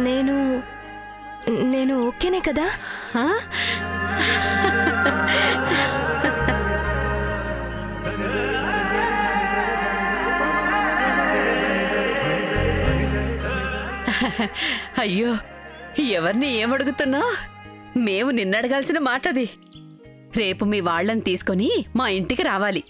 నేను నేను ఓకేనే కదా? అయ్యో, ఎవరిని ఏమడుగుతున్నా? మేము నిన్నడగాల్సిన మాటది. రేపు మీ వాళ్ళని తీసుకొని మా ఇంటికి రావాలి.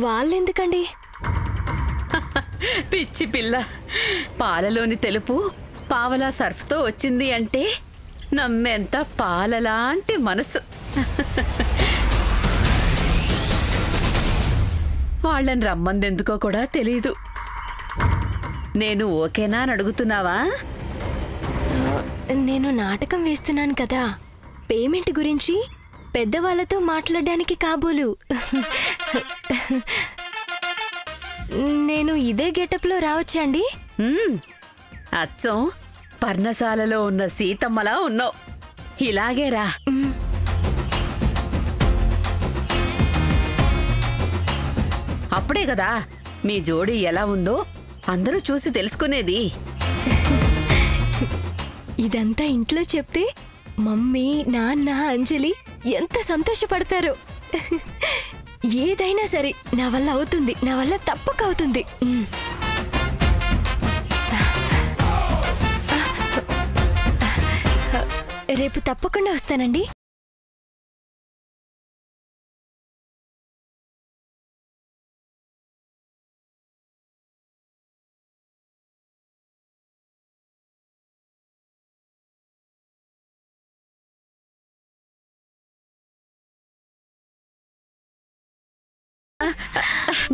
వాళ్ళెందుకండి? పిచ్చి పిల్ల, పాలలోని తెలుపు పావలా సర్ఫ్తో వచ్చింది అంటే నమ్మేంత పాలలాంటి మనసు. వాళ్ళని రమ్మందెందుకో కూడా తెలీదు. నేను ఓకేనా అని అడుగుతున్నావా? నేను నాటకం వేస్తున్నాను కదా, పేమెంట్ గురించి పెద్దవాళ్లతో మాట్లాడడానికి కాబోలు. నేను ఇదే గెటప్లో రావచ్చండి? అచ్చం పర్ణశాలలో ఉన్న సీతమ్మలా ఉన్నావు. ఇలాగే రా. అప్పుడే కదా మీ జోడీ ఎలా ఉందో అందరూ చూసి తెలుసుకునేది. ఇదంతా ఇంట్లో చెప్తే మమ్మీ, నాన్న, అంజలి ఎంత సంతోషపడతారో. ఏదైనా సరే నా వల్ల అవుతుంది, నా వల్ల తప్పక అవుతుంది. రేపు తప్పకుండా వస్తానండి.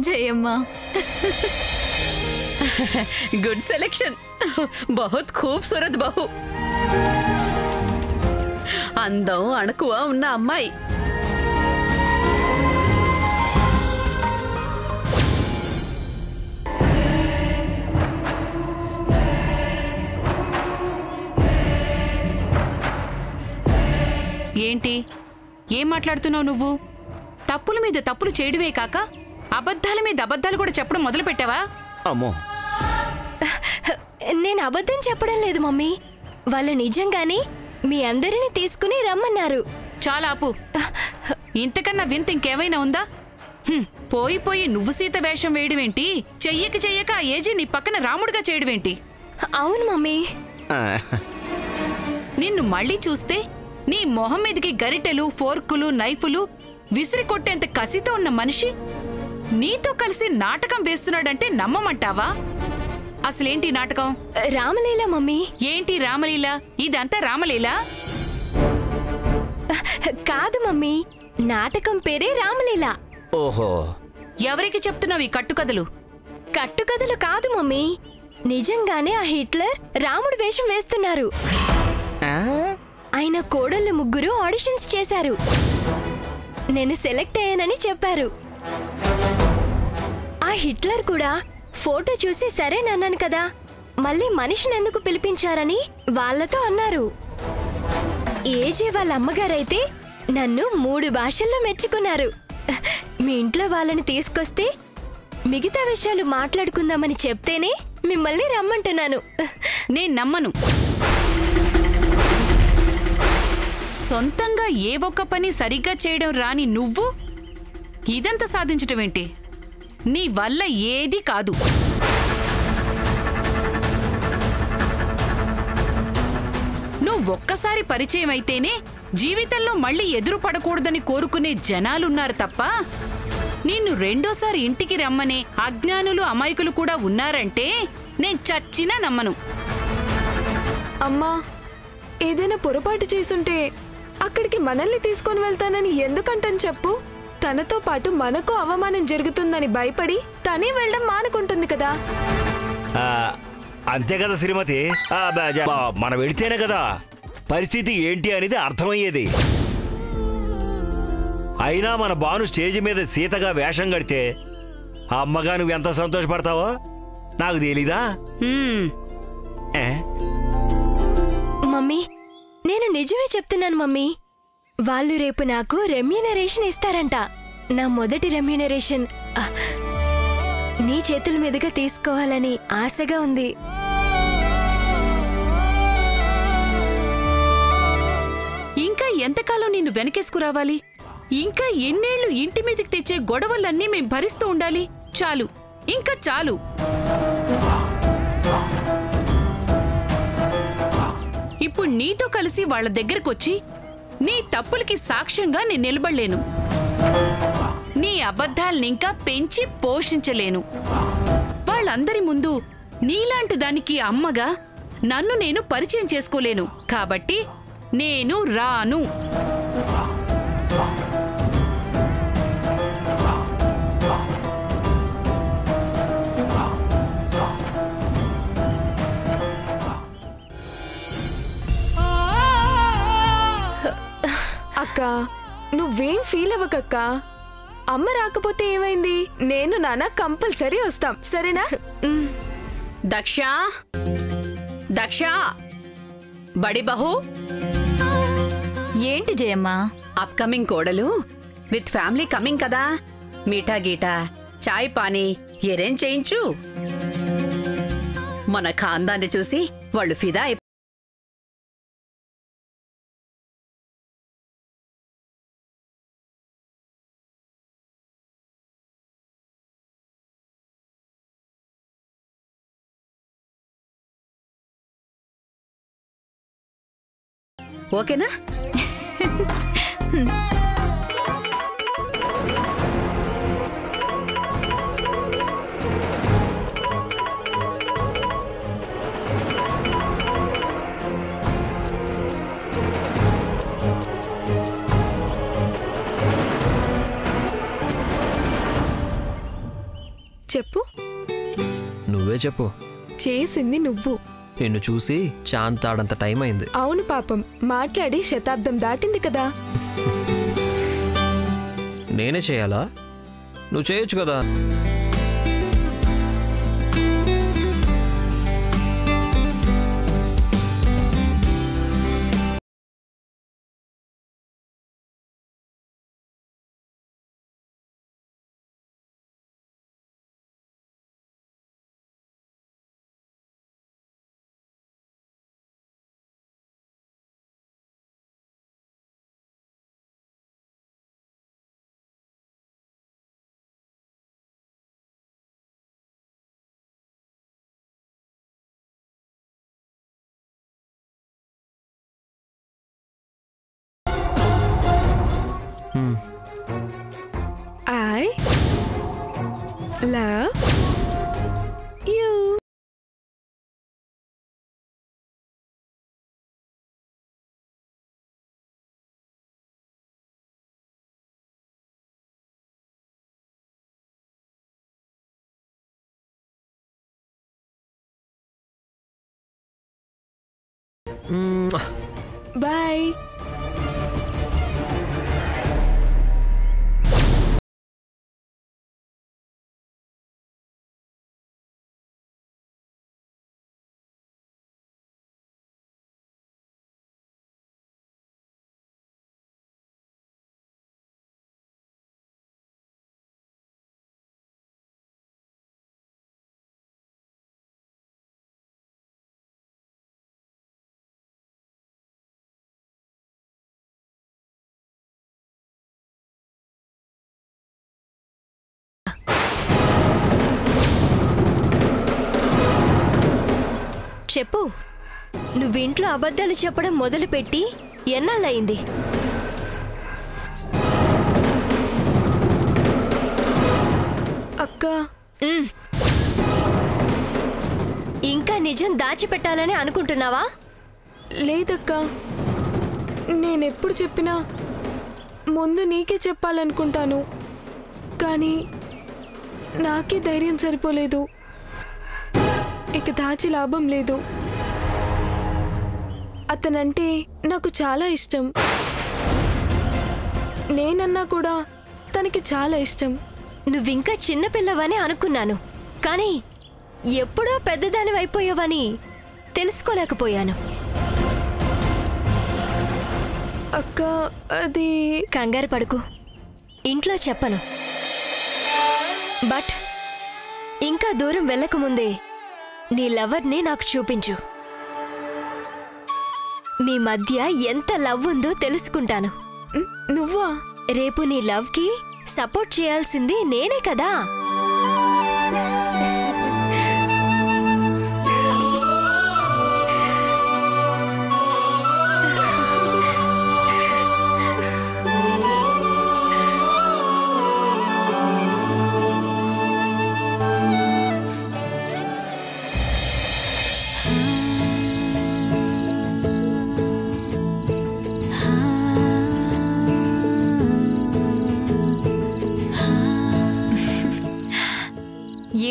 జయమ్మ, గుడ్ సెలెక్షన్. బహుత్ ఖూబ్సూరత్ బహు. అందం అణకువ ఉన్న అమ్మాయి. ఏంటి ఏం మాట్లాడుతున్నావు నువ్వు? తప్పుల మీద తప్పులు చేయడమే కాక అబద్ధాల మీద అబద్ధాలు కూడా చెప్పడం మొదలు పెట్టావా? అమ్మో, నేను అబద్ధం చెప్పడం లేదు మమ్మీ. వాళ్ళు నిజంగానే మీ అందరినీ తీసుకుని రమ్మన్నారు. చాలా ఆపు. ఇంతకన్నా వింత ఇంకేమైనా ఉందా? పోయి పోయి నువ్వు సీత వేషం వేయడమేంటి? చెయ్యక చెయ్యక ఆ ఏజీ నీ పక్కన రాముడిగా చేయడమేంటి? అవును మమ్మీ. నిన్ను మళ్ళీ చూస్తే నీ మొహం మీదకి గరిటెలు, ఫోర్కులు, నైఫులు విసిరి కొట్టేంత కసితో ఉన్న మనిషి నీతో కలిసి నాటకం వేస్తున్నాడంటే నమ్మమంటావా? అసలేంటి నాటకం? రామలీల మమ్మీ. ఏంటి రామలీల? ఇదంతా రామలీల కాదు మమ్మీ, నాటకం పేరే రామలీల. ఓహో, ఎవరికి చెప్తున్నావు ఈ కట్టుకథలు? కట్టుకథలు కాదు మమ్మీ, నిజంగానే ఆ హిట్లర్ రాముడు వేషం వేస్తున్నారు. ఆయన కోడళ్ళు ముగ్గురు ఆడిషన్స్ చేశారు. నేను సెలెక్ట్ అయ్యానని చెప్పారు. ఆ హిట్లర్ కూడా ఫోటో చూసి సరేనన్నాను కదా, మళ్ళీ మనిషిని ఎందుకు పిలిపించారని వాళ్ళతో అన్నారు. ఏజే వాళ్ళ అమ్మగారైతే నన్ను 3 భాషల్లో మెచ్చుకున్నారు. మీ ఇంట్లో వాళ్ళని తీసుకొస్తే మిగతా విషయాలు మాట్లాడుకుందామని చెప్తేనే మిమ్మల్ని రమ్మంటున్నాను. నేను నమ్మను. సొంతంగా ఏ ఒక్క పని సరిగ్గా చేయడం రాని నువ్వు ఇదంతా సాధించటమేంటి? నీ వల్ల ఏది కాదు. నువ్వొక్కసారి పరిచయం అయితేనే జీవితంలో మళ్ళీ ఎదురు పడకూడదని కోరుకునే జనాలున్నారు తప్ప నిన్ను రెండోసారి ఇంటికి రమ్మనే అజ్ఞానులు, అమాయకులు కూడా ఉన్నారంటే నేను చచ్చినా నమ్మను. అమ్మా, ఏదైనా పొరపాటు చేసుంటే అక్కడికి మనల్ని తీసుకొని వెళ్తానని ఎందుకంటని చెప్పు. తనతో పాటు మనకు అవమానం జరుగుతుందని భయపడి తనే వెళ్ళడం మానుకుంటుంది కదా. అంతే కదా శ్రీమతి. మనం వెళితేనే కదా పరిస్థితి ఏంటి అనేది అర్థమయ్యేది. అయినా మన బాను స్టేజ్ మీద సీతగా వేషం కడితే ఆ అమ్మగా నువ్వు ఎంత సంతోషపడతావో నాకు తెలీదా? మమ్మీ, నేను నిజమే చెప్తున్నాను మమ్మీ. వాళ్ళు రేపు నాకు రెమ్యూనరేషన్ ఇస్తారంట. నా మొదటి రెమ్యూనరేషన్ నీ చేతుల మీదుగా తీసుకోవాలని ఆశగా ఉంది. ఇంకా ఎంతకాలం నిన్ను వెనకేసుకురావాలి? ఇంకా ఎన్నేళ్లు ఇంటి మీదకి తెచ్చే గొడవలన్నీ మేం భరిస్తూ ఉండాలి? చాలు, ఇంకా చాలు. ఇప్పుడు నీతో కలిసి వాళ్ళ దగ్గరకొచ్చి నీ తప్పులకి సాక్ష్యంగా నేను నిలబడలేను. నీ అబద్ధాలనింకా పెంచి పోషించలేను. వాళ్ళందరి ముందు నీలాంటి దానికి అమ్మగా నన్ను నేను పరిచయం చేసుకోలేను. కాబట్టి నేను రాను. అక్క, నువ్వేం ఫీల్ అవ్వకక్క. అమ్మ రాకపోతే ఏమైంది? నేను నాన్న కంపల్సరీ వస్తాం, సరేనా? దక్ష, దక్ష, బడి బహు. ఏంటి జయమ్మా? అప్కమింగ్ కోడలు విత్ ఫ్యామిలీ కమింగ్ కదా. మీఠా గీటా, చాయ్ పానీ ఎరేంజ్ చేయించు. మన ఖాందాన్ని చూసి వాళ్ళు ఫిదా. ఓకేనా? చెప్పు. నువ్వే చెప్పు. చేసింది నువ్వు. నిన్ను చూసి చాంతాడంత టైం అయింది. అవును పాపం, మాట్లాడి శతాబ్దం దాటింది కదా. నేనే చేయాలా? నువ్వు చేయొచ్చు కదా. I love you. Bye. చెప్పు. నువ్వింట్లో అబద్ధాలు చెప్పడం మొదలుపెట్టి ఎన్నాళ్ళయింది? అక్క, ఇంకా నిజం దాచిపెట్టాలని అనుకుంటున్నావా? లేదక్క, నేనెప్పుడు చెప్పినా ముందు నీకే చెప్పాలనుకుంటాను. కానీ నాకే ధైర్యం సరిపోలేదు. ఇక దాచి లాభం లేదు. అతనంటే నాకు చాలా ఇష్టం. నేనన్నా కూడా తనకి చాలా ఇష్టం. నువ్వింకా చిన్నపిల్లవని అనుకున్నాను, కానీ ఎప్పుడో పెద్దదానివైపోయావని తెలుసుకోలేకపోయాను. అక్క అది కంగారు పడుకు, ఇంట్లో చెప్పను. బట్ ఇంకా దూరం వెళ్ళకముందే నీ లవర్ని నాకు చూపించు. మీ మధ్య ఎంత లవ్ ఉందో తెలుసుకుంటాను. నువ్వా? రేపు నీ లవ్కి సపోర్ట్ చేయాల్సింది నేనే కదా.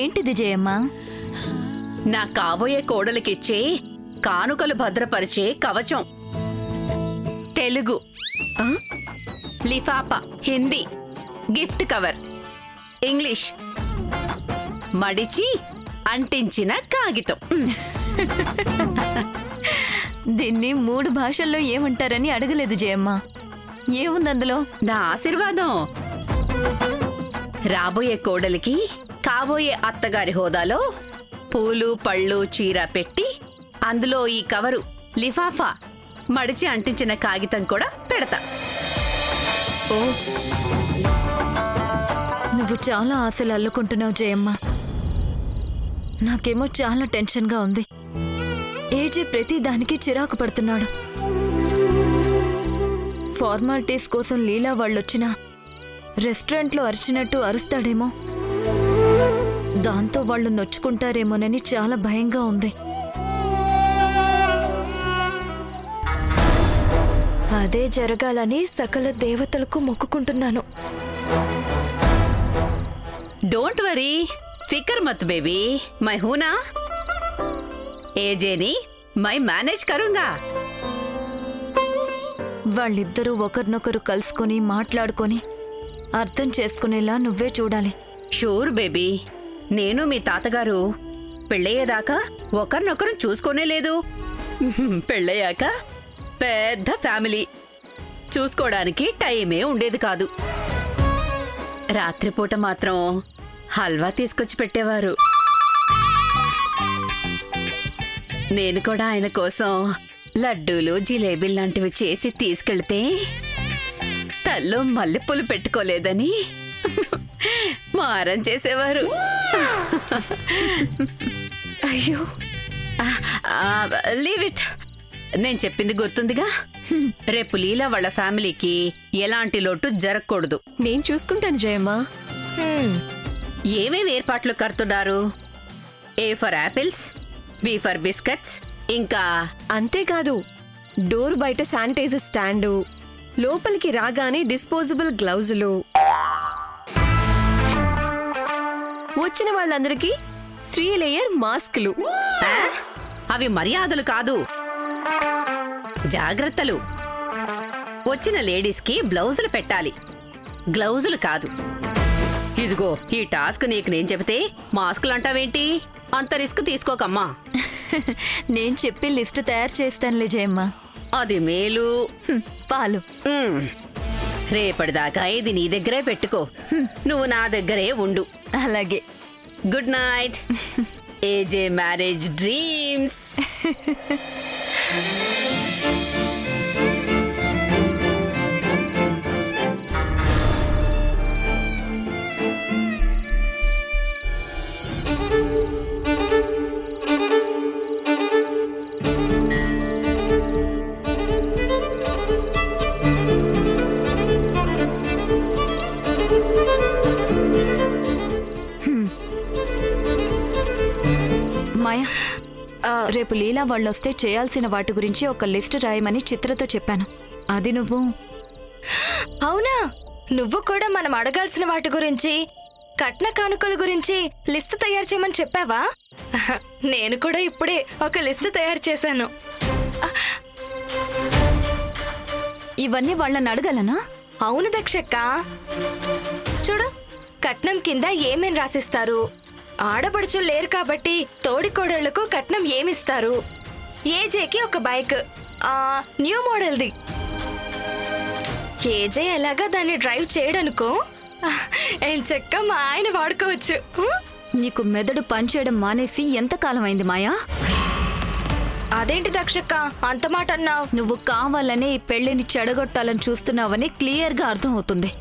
ఏంటిది జయమ్మ? నా కాబోయే కోడలికిచ్చే కానుకలు భద్రపరిచే కవచం. తెలుగు, లిఫాఫా హిందీ, గిఫ్ట్ కవర్ ఇంగ్లీష్, మడిచి అంటించిన కాగితం. దీన్ని 3 భాషల్లో ఏమంటారని అడగలేదు జయమ్మ. ఏముంది అందులో? నా ఆశీర్వాదం. రాబోయే కోడలికి కాబోయే అత్తగారి హోదాలో పూలు పళ్ళు చీర పెట్టి అందులో ఈ కవరు లిఫాఫా మడిచి అంటించిన కాగితం కూడా పెడతా. ఓ, నువ్వు చాలా ఆశలు అల్లుకుంటున్నావు జయమ్మ. నాకేమో చాలా టెన్షన్గా ఉంది. ఏజే ప్రతి దానికి చిరాకు పడుతున్నాడు. ఫార్మాలిటీస్ కోసం లీలా వాళ్ళొచ్చినా రెస్టారెంట్లో అరిచినట్టు అరుస్తాడేమో. దాంతో వాళ్ళు నొచ్చుకుంటారేమోనని చాలా భయంగా ఉంది. అదే జరగాలని సకల దేవతలకు మొక్కుకుంటున్నాను. డోంట్ వరీ, ఫికర్ మత్ బేబీ, మై హూనా. ఏజేని మై మేనేజ్ కరుంగా. వాళ్ళిద్దరూ ఒకరినొకరు కలుసుకొని మాట్లాడుకొని అర్థం చేసుకునేలా నువ్వే చూడాలి. Sure baby. నేను మీ తాతగారు పెళ్ళయ్యేదాకా ఒకరినొకరు చూసుకోనే లేదు. పెళ్ళయ్యాక పెద్ద ఫ్యామిలీ, చూసుకోవడానికి టైమే ఉండేది కాదు. రాత్రిపూట మాత్రం హల్వా తీసుకొచ్చి పెట్టేవారు. నేను కూడా ఆయన కోసం లడ్డూలు జిలేబీలు లాంటివి చేసి తీసుకెళ్తే తల్లో మల్లెపూలు పెట్టుకోలేదని మారం చేసేవారు. అయ్యో, లీవ్ ఇట్. నేను చెప్పింది గుర్తుందిగా. రేపు లీలా వాళ్ళ ఫ్యామిలీకి ఎలాంటి లోటు జరగకూడదు. నేను చూసుకుంటాను జయమ్మ. ఏమేమి ఏర్పాట్లు కడుతున్నారు? A for apples, B for biscuits, ఇంకా అంతేకాదు డోర్ బయట శానిటైజర్ స్టాండు, లోపలికి రాగానే డిస్పోజబుల్ గ్లౌజులు, వచ్చిన వాళ్ళందరికీ 3 లేయర్ మాస్కులు. అవి మర్యాదలు కాదు, జాగ్రత్తలు. వచ్చిన లేడీస్కి బ్లౌజులు పెట్టాలి, గ్లౌజులు కాదు. ఇదిగో ఈ టాస్క్ నీకు నేను చెబితే మాస్కులు అంటావేంటి? అంత రిస్క్ తీసుకోకమ్మా. నేను చెప్పి లిస్ట్ తయారు చేస్తానులే జయమ్మ. అది మేలు. పాలు రేపటిదాకా ఇది నీ దగ్గరే పెట్టుకో. నువ్వు నా దగ్గరే ఉండు. అలాగే. Good night. AJ marriage dreams. Maya, రేపు లీలా వాళ్ళొస్తే చేయాల్సిన వాటి గురించి ఒక లిస్ట్ రాయమని చిత్రతో చెప్పాను. అది నువ్వు. అవునా? నువ్వు కూడా మనం అడగాల్సిన వాటి గురించి, కట్న కానుకల గురించి లిస్ట్ తయారు చేయమని చెప్పావా? నేను కూడా ఇప్పుడే ఒక లిస్ట్ తయారు చేశాను. ఇవన్నీ వాళ్ళని అడగాలనా? అవును దక్షక్క. చూడు, కట్నం కింద ఏమేం రాసిస్తారు, ఆడపడుచులు లేరు కాబట్టి తోడికోడళ్లకు కట్నం ఏమిస్తారు, ఏజేకి ఒక బైక్, న్యూ మోడల్ది. ఏజే ఎలాగా దాన్ని డ్రైవ్ చేయడనుకో ఏం చెక్క మా ఆయన వాడుకోవచ్చు. నీకు మెదడు పనిచేయడం మానేసి ఎంతకాలం అయింది మాయా? అదేంటి దక్షక్క అంత మాట అన్నావు? నువ్వు కావాలనే ఈ పెళ్లిని చెడగొట్టాలని చూస్తున్నావని క్లియర్గా అర్థం అవుతుంది.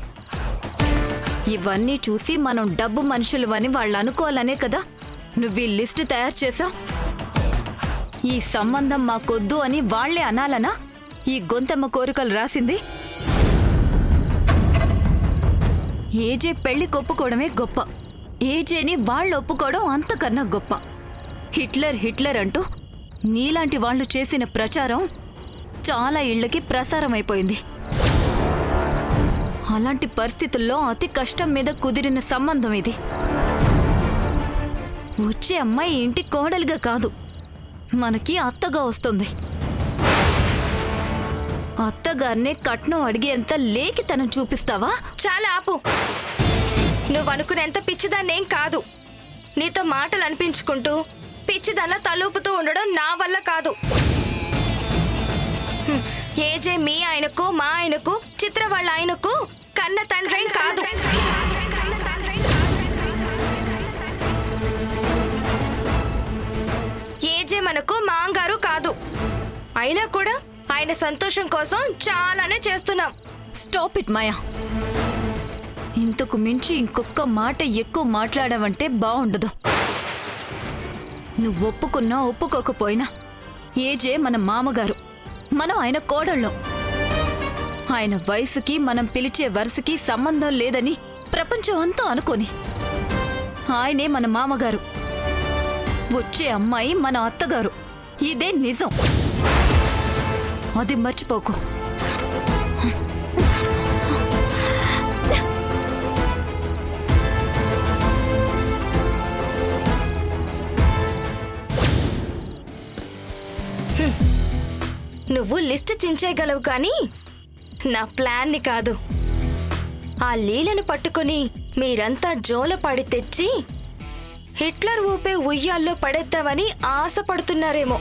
ఇవన్నీ చూసి మనం డబ్బు మనుషులు అని వాళ్ళు అనుకోవాలనే కదా నువ్వు ఈ లిస్ట్ తయారు చేసావు. ఈ సంబంధం మాకొద్దు అని వాళ్లే అనాలనా ఈ గొంతమ్మ కోరికలు రాసింది? ఏజే పెళ్లి ఒప్పుకోవడమే గొప్ప, ఏజేని వాళ్ళు ఒప్పుకోవడం అంతకన్నా గొప్ప. హిట్లర్ హిట్లర్ అంటూ నీలాంటి వాళ్ళు చేసిన ప్రచారం చాలా ఇళ్లకి ప్రసారం అయిపోయింది. అలాంటి పరిస్థితుల్లో అతి కష్టం మీద కుదిరిన సంబంధం ఇది. వచ్చే అమ్మాయి ఇంటి కోడలిగా కాదు, మనకి అత్తగా వస్తుంది. అత్తగారినే కట్నం అడిగేంత లేఖితనం చూపిస్తావా? చాలా ఆపు. నువ్వు అనుకునేంత పిచ్చిదాన్నేం కాదు. నీతో మాటలు అనిపించుకుంటూ పిచ్చిదాన్న తలూపుతూ ఉండడం నా వల్ల కాదు. ఏజే మీ ఆయనకు మా ఆయనకు చిత్ర వాళ్ళ ఆయనకు కన్న తండ్రేం కాదు. ఏజే మనకు మాంగారు కాదు. అయినా కూడా ఆయన సంతోషం కోసం చాలానే చేస్తున్నాం. స్టాప్ ఇట్ మాయా. ఇంతకు మించి ఇంకొక మాట ఎక్కువ మాట్లాడావంటే బాగుండదు. నువ్వు ఒప్పుకున్నా ఒప్పుకోకపోయినా ఏజే మన మామగారు, మనం ఆయన కోడళ్ళం. ఆయన వయసుకి మనం పిలిచే వరుసకి సంబంధం లేదని ప్రపంచం అంతా అనుకోని ఆయనే మన మామగారు, వచ్చే అమ్మాయి మన అత్తగారు. ఇదే నిజం, అది మర్చిపోకు. నువ్వు లిస్ట్ చించేయగలవు కానీ నా ప్లాన్ని కాదు. ఆ లీలను పట్టుకుని మీరంతా జోలపడి తెచ్చి హిట్లర్ ఊపే ఉయ్యాల్లో పడేద్దామని ఆశపడుతున్నారేమో.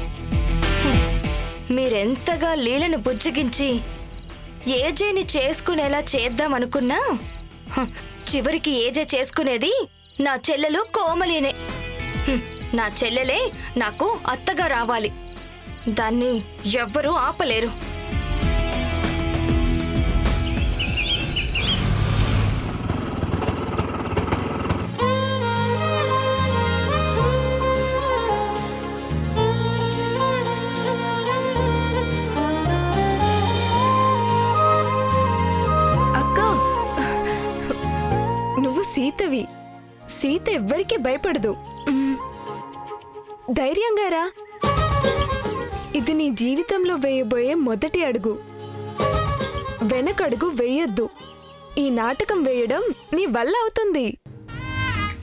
మీరెంతగా లీలను బుజ్జగించి ఏజేని చేసుకునేలా చేద్దామనుకున్నా చివరికి ఏజే చేసుకునేది నా చెల్లెలు కోమలినే. నా చెల్లెలే నాకు అత్తగా రావాలి. దాన్ని ఎవ్వరూ ఆపలేరు. సీతవి. సీత ఎవ్వరికీ భయపడదు. ధైర్యంగా రా. ఇది నీ జీవితంలో వేయబోయే మొదటి అడుగు. వెనకడుగు వేయొద్దు. ఈ నాటకం వేయడం నీ వల్ల అవుతుంది.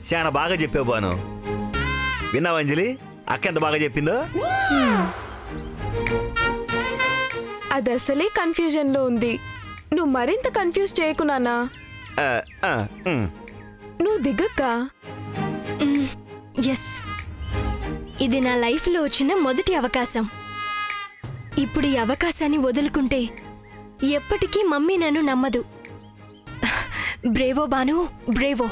చాలా బాగా చెప్పావు బాను. విన్నావా అంజలి? అక్క ఎంత బాగా చెప్పిందో. అది అసలే కన్ఫ్యూజన్ లో ఉంది. నువ్వు మరింత కన్ఫ్యూజ్ చేయకున్నానా? నువ్వు దిగక్క. ఎస్, ఇది నా లైఫ్లో వచ్చిన మొదటి అవకాశం. ఇప్పుడు ఈ అవకాశాన్ని వదులుకుంటే ఎప్పటికీ మమ్మీ నన్ను నమ్మదు. Bravo Banu, Bravo.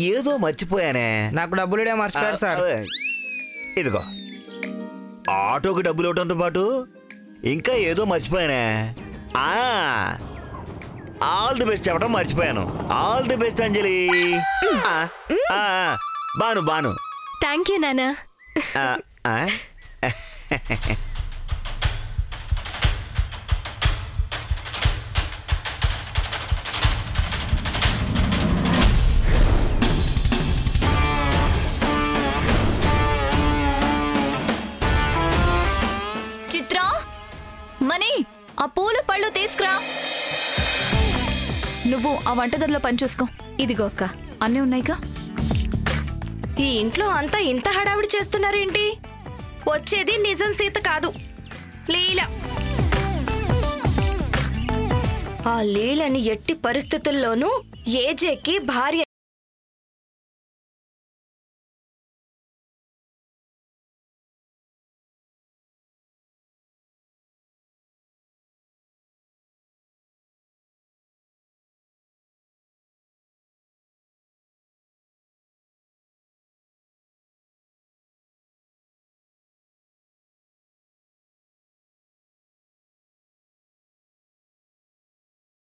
ఏదో మర్చిపోయానే. నాకు డబ్బులు మర్చిపోయారు సార్. ఇదిగో ఆటోకి డబ్బులు ఇవ్వడంతో పాటు ఇంకా ఏదో మర్చిపోయానే. ఆల్ ది బెస్ట్ చెప్పడం మర్చిపోయాను. All the best Anjali. బాను బాను. థ్యాంక్ యూ నానా. మనీ, ఆ పూలు పళ్ళు తీసుకురా. నువ్వు ఆ వంటగదిలో పని చూసుకో. ఇదిగో అక్క, అన్నీ ఉన్నాయిగా. ఈ ఇంట్లో అంతా ఇంత హడావిడి చేస్తున్నారేంటి? వచ్చేది నిజం సీత కాదు, లీల. ఆ లీలని ఎట్టి పరిస్థితుల్లోనూ ఏజేకి భార్య